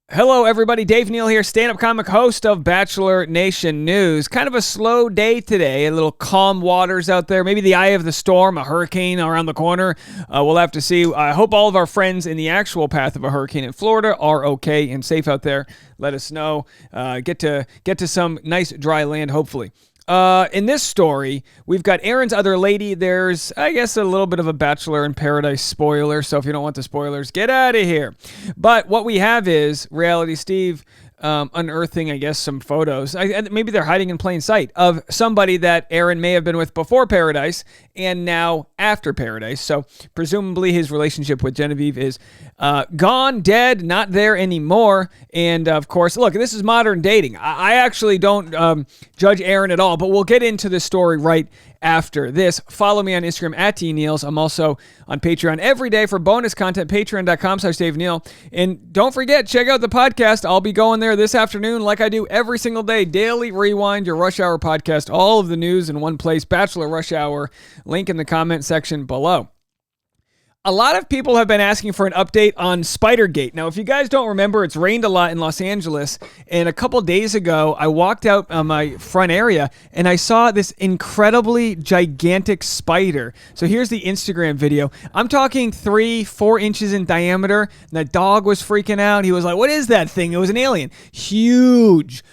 Hello, everybody. Dave Neal here, stand-up comic host of Bachelor Nation News. Kind of a slow day today. A little calm waters out there. Maybe the eye of the storm, a hurricane around the corner. We'll have to see. I hope all of our friends in the actual path of a hurricane in Florida are okay and safe out there. Let us know. Get to some nice dry land, hopefully. In this story, we've got Aaron's other lady. There's, I guess, a little bit of a Bachelor in Paradise spoiler, so if you don't want the spoilers, get out of here. But what we have is Reality Steve unearthing, I guess, some photos. Maybe they're hiding in plain sight of somebody that Aaron may have been with before Paradise and now after Paradise. So presumably his relationship with Genevieve is gone, dead, not there anymore. And of course, look, this is modern dating. I actually don't judge Aaron at all, but we'll get into the story right after this. Follow me on Instagram at tneals. I'm also on Patreon every day for bonus content, patreon.com/Dave Neal. And don't forget, check out the podcast. I'll be going there this afternoon like I do every single day. Daily Rewind, your Rush Hour podcast. All of the news in one place. Bachelor Rush Hour. Link in the comment section below. A lot of people have been asking for an update on Spidergate. Now, if you guys don't remember, it's rained a lot in Los Angeles, and a couple days ago, I walked out on my front area, and I saw this incredibly gigantic spider. So here's the Instagram video. I'm talking 3-4 inches in diameter. The dog was freaking out. He was like, what is that thing? It was an alien. Huge.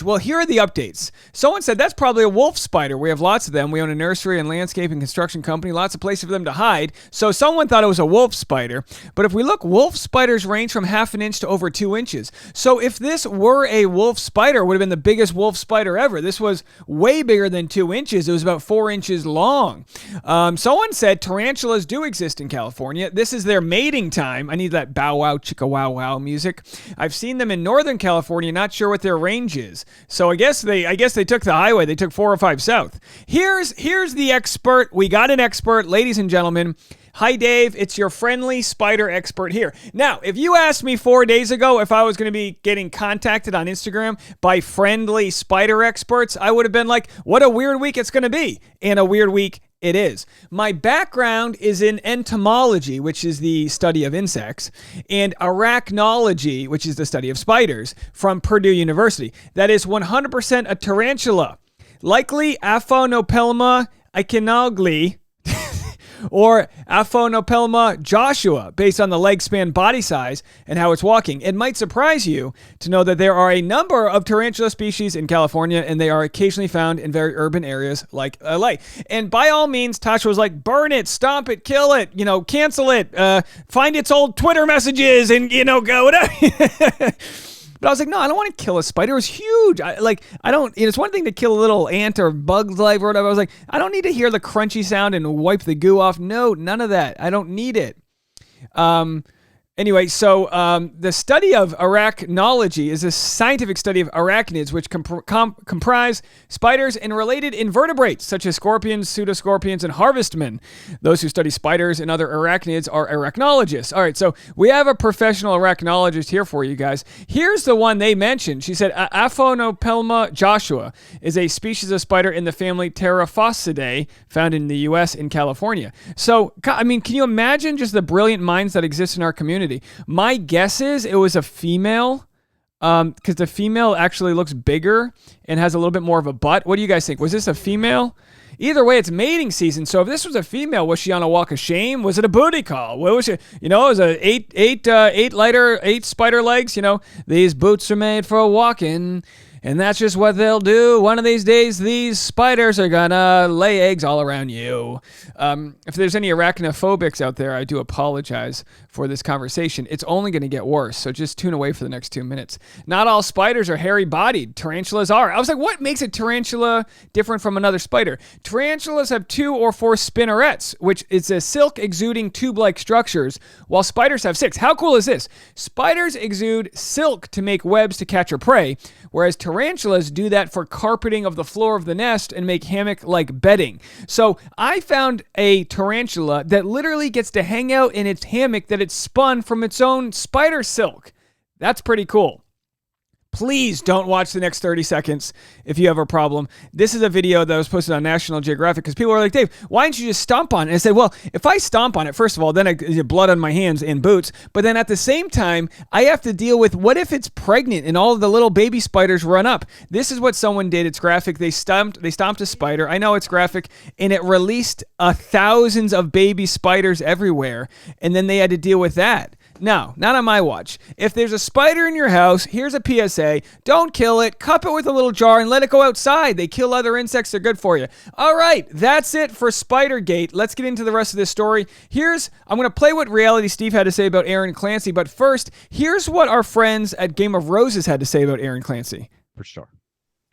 Well, here are the updates. Someone said that's probably a wolf spider. We have lots of them. We own a nursery and landscape and construction company. Lots of places for them to hide. So someone thought it was a wolf spider. But if we look, wolf spiders range from 1/2 inch to over 2 inches. So if this were a wolf spider, it would have been the biggest wolf spider ever. This was way bigger than 2 inches. It was about 4 inches long. Someone said tarantulas do exist in California. This is their mating time. I need that bow wow chicka wow wow music. I've seen them in Northern California. Not sure what their range is. So I guess they took the highway. They took 405 south. Here's the expert. We got an expert, ladies and gentlemen. Hi, Dave. It's your friendly spider expert here. Now, if you asked me 4 days ago if I was going to be getting contacted on Instagram by friendly spider experts, I would have been like, what a weird week it's going to be. And a weird week it is. My background is in entomology, which is the study of insects, and arachnology, which is the study of spiders, from Purdue University. That is 100% a tarantula. Likely Aphonopelma ichinogli, or Aphonopelma Joshua, based on the leg span, body size, and how it's walking. It might surprise you to know that there are a number of tarantula species in California, and they are occasionally found in very urban areas like LA. And by all means, Tasha was like, burn it, stomp it, kill it, cancel it, find its old Twitter messages, and, go whatever. But I was like, no, I don't want to kill a spider. It was huge. It's one thing to kill a little ant or bug's life or whatever. I was like, I don't need to hear the crunchy sound and wipe the goo off. No, none of that. I don't need it. Anyway, so the study of arachnology is a scientific study of arachnids, which comprise spiders and related invertebrates, such as scorpions, pseudoscorpions, and harvestmen. Those who study spiders and other arachnids are arachnologists. All right, so we have a professional arachnologist here for you guys. Here's the one they mentioned. She said, Aphonopelma Joshua is a species of spider in the family Pterophosidae, found in the U.S. and California. So, can you imagine just the brilliant minds that exist in our community? My guess is it was a female, because the female actually looks bigger and has a little bit more of a butt. What do you guys think? Was this a female? Either way, it's mating season. So if this was a female, was she on a walk of shame? Was it a booty call? What was it? It was a eight spider legs. These boots are made for walking. And that's just what they'll do. One of these days, these spiders are gonna lay eggs all around you. If there's any arachnophobics out there, I do apologize for this conversation. It's only gonna get worse, so just tune away for the next 2 minutes. Not all spiders are hairy-bodied. Tarantulas are. I was like, what makes a tarantula different from another spider? Tarantulas have 2 or 4 spinnerets, which is a silk-exuding tube-like structures, while spiders have 6. How cool is this? Spiders exude silk to make webs to catch or prey, whereas tarantulas do that for carpeting of the floor of the nest and make hammock-like bedding. So I found a tarantula that literally gets to hang out in its hammock that it spun from its own spider silk. That's pretty cool. Please don't watch the next 30 seconds if you have a problem. This is a video that was posted on National Geographic because people were like, Dave, why don't you just stomp on it? And I said, well, if I stomp on it, first of all, then I get blood on my hands and boots. But then at the same time, I have to deal with what if it's pregnant and all of the little baby spiders run up? This is what someone did. It's graphic. They stomped a spider. I know it's graphic. And it released thousands of baby spiders everywhere. And then they had to deal with that. No, not on my watch. If there's a spider in your house, here's a PSA. Don't kill it. Cup it with a little jar and let it go outside. They kill other insects. They're good for you. All right, that's it for Spidergate. Let's get into the rest of this story. I'm going to play what Reality Steve had to say about Aaron Clancy, but first, here's what our friends at Game of Roses had to say about Aaron Clancy. Superstar.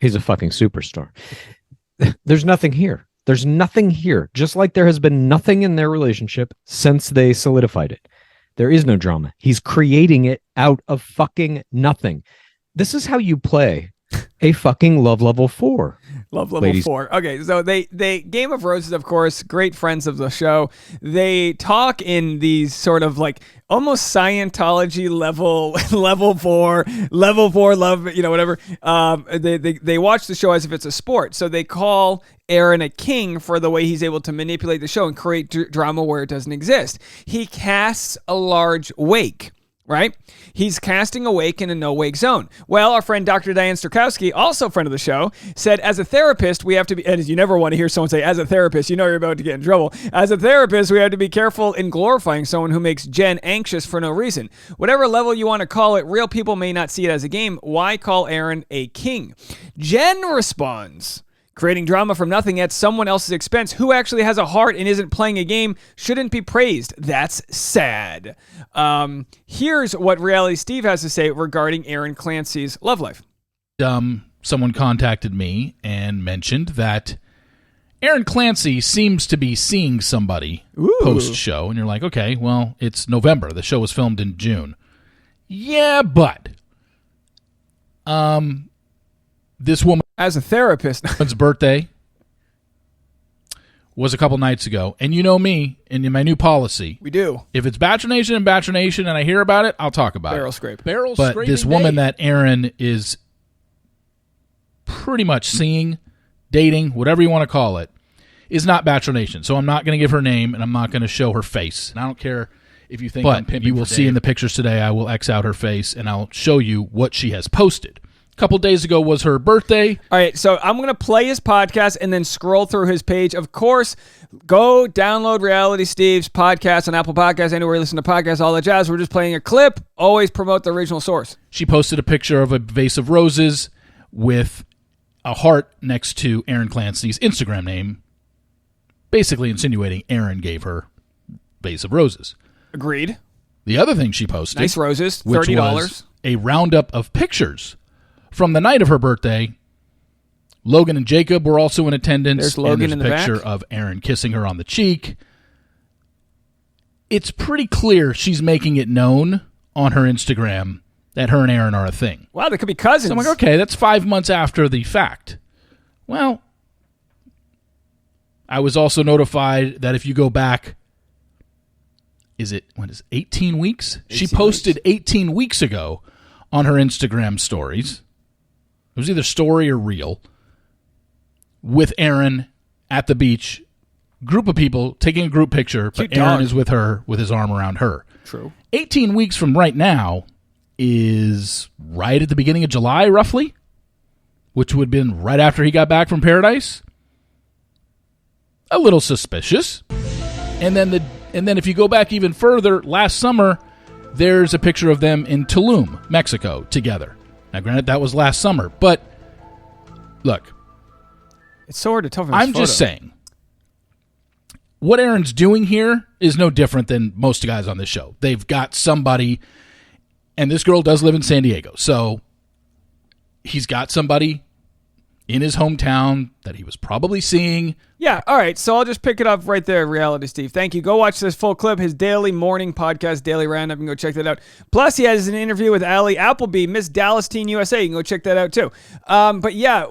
He's a fucking superstar. There's nothing here. There's nothing here. Just like there has been nothing in their relationship since they solidified it. There is no drama. He's creating it out of fucking nothing. This is how you play a fucking love level 4. Love level 4. Okay, so they Game of Roses, of course, great friends of the show. They talk in these sort of like almost Scientology level 4 love, whatever. They watch the show as if it's a sport. So they call Aaron a king for the way he's able to manipulate the show and create drama where it doesn't exist. He casts a large wake. Right? He's casting a wake in a no-wake zone. Well, our friend Dr. Diane Strakowski, also friend of the show, said, as a therapist, we have to be, and you never want to hear someone say, as a therapist, you know you're about to get in trouble. As a therapist, we have to be careful in glorifying someone who makes Jen anxious for no reason. Whatever level you want to call it, real people may not see it as a game. Why call Aaron a king? Jen responds, creating drama from nothing at someone else's expense who actually has a heart and isn't playing a game shouldn't be praised. That's sad. Here's what Reality Steve has to say regarding Aaron Clancy's love life. Someone contacted me and mentioned that Aaron Clancy seems to be seeing somebody post-show. And you're like, okay, well, it's November. The show was filmed in June. Yeah, but this woman, as a therapist, his birthday was a couple nights ago, and you know me, and in my new policy, we do. If it's Bachelor Nation and I hear about it, I'll talk about Barrel it. Scrape. But this woman that Aaron is pretty much seeing, dating, whatever you want to call it, is not Bachelor Nation. So I'm not going to give her name, and I'm not going to show her face. And I don't care if you think I'm pimping. You will see in the pictures today, I will X out her face, and I'll show you what she has posted. A couple days ago was her birthday. All right, so I'm going to play his podcast and then scroll through his page. Of course, go download Reality Steve's podcast on Apple Podcasts, anywhere you listen to podcasts, all that jazz. We're just playing a clip. Always promote the original source. She posted a picture of a vase of roses with a heart next to Aaron Clancy's Instagram name, basically insinuating Aaron gave her vase of roses. Agreed. The other thing she posted, nice roses, $30, which was a roundup of pictures from the night of her birthday. Logan and Jacob were also in attendance. There's Logan in the back. Picture of Aaron kissing her on the cheek. It's pretty clear she's making it known on her Instagram that her and Aaron are a thing. Wow, they could be cousins. So I'm like, okay, that's 5 months after the fact. Well, I was also notified that if you go back, is it 18 weeks? 18 she posted 18 weeks ago on her Instagram stories. It was either story or reel, with Aaron at the beach, group of people taking a group picture, but Cute Aaron dog. is with her with his arm around her. True. 18 weeks from right now is right at the beginning of July, roughly, which would have been right after he got back from Paradise. A little suspicious. And then if you go back even further, last summer, there's a picture of them in Tulum, Mexico, together. Now, granted, that was last summer, but look, it's so hard to tell from I'm just saying, what Aaron's doing here is no different than most guys on this show. They've got somebody, and this girl does live in San Diego, so he's got somebody in his hometown that he was probably seeing. Yeah, all right, so I'll just pick it up right there, Reality Steve. Thank you. Go watch this full clip, his daily morning podcast, Daily Roundup, and go check that out. Plus, he has an interview with Allie Appleby, Miss Dallas Teen USA. You can go check that out, too. But yeah,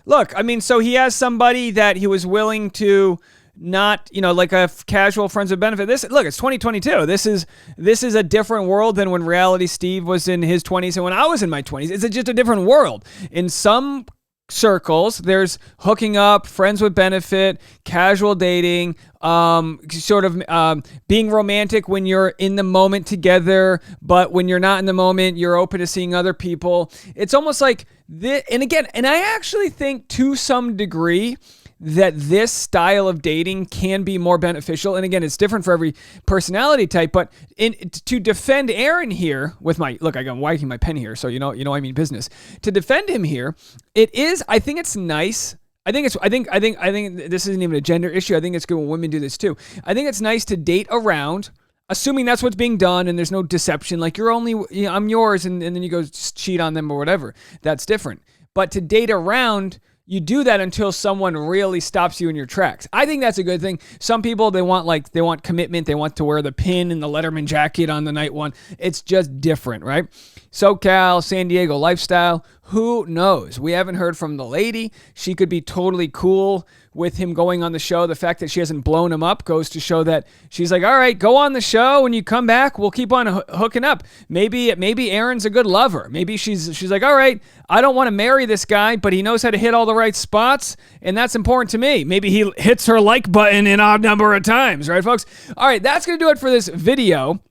look, I mean, so he has somebody that he was willing to not, like a casual friends with benefit. Look, it's 2022. This is a different world than when Reality Steve was in his 20s and when I was in my 20s. It's just a different world. In some circles, there's hooking up, friends with benefit, casual dating, sort of being romantic when you're in the moment together, but when you're not in the moment, you're open to seeing other people. It's almost like this, and I actually think to some degree that this style of dating can be more beneficial. And again, it's different for every personality type, but to defend Aaron here with I'm whacking my pen here, so I mean business. To defend him here, I think it's nice. I think this isn't even a gender issue. I think it's good when women do this too. I think it's nice to date around, assuming that's what's being done and there's no deception, like I'm yours, and then you go cheat on them or whatever. That's different. But to date around, you do that until someone really stops you in your tracks. I think that's a good thing. Some people, they want commitment. They want to wear the pin and the Letterman jacket on the night one. It's just different, right? SoCal, San Diego lifestyle. Who knows? We haven't heard from the lady. She could be totally cool with him going on the show. The fact that she hasn't blown him up goes to show that she's like, all right, go on the show. When you come back, we'll keep on hooking up. Maybe Aaron's a good lover. Maybe she's like, all right, I don't want to marry this guy, but he knows how to hit all the right spots, and that's important to me. Maybe he hits her like button an odd number of times, right, folks? All right, that's going to do it for this video.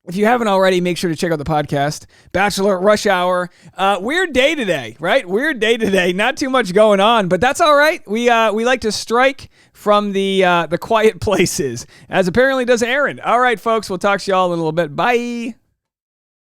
If you haven't already, make sure to check out the podcast, Bachelor Rush Hour. Weird day today, right? Weird day today. Not too much going on, but that's all right. We like to strike from the quiet places, as apparently does Aaron. All right, folks, we'll talk to y'all in a little bit. Bye.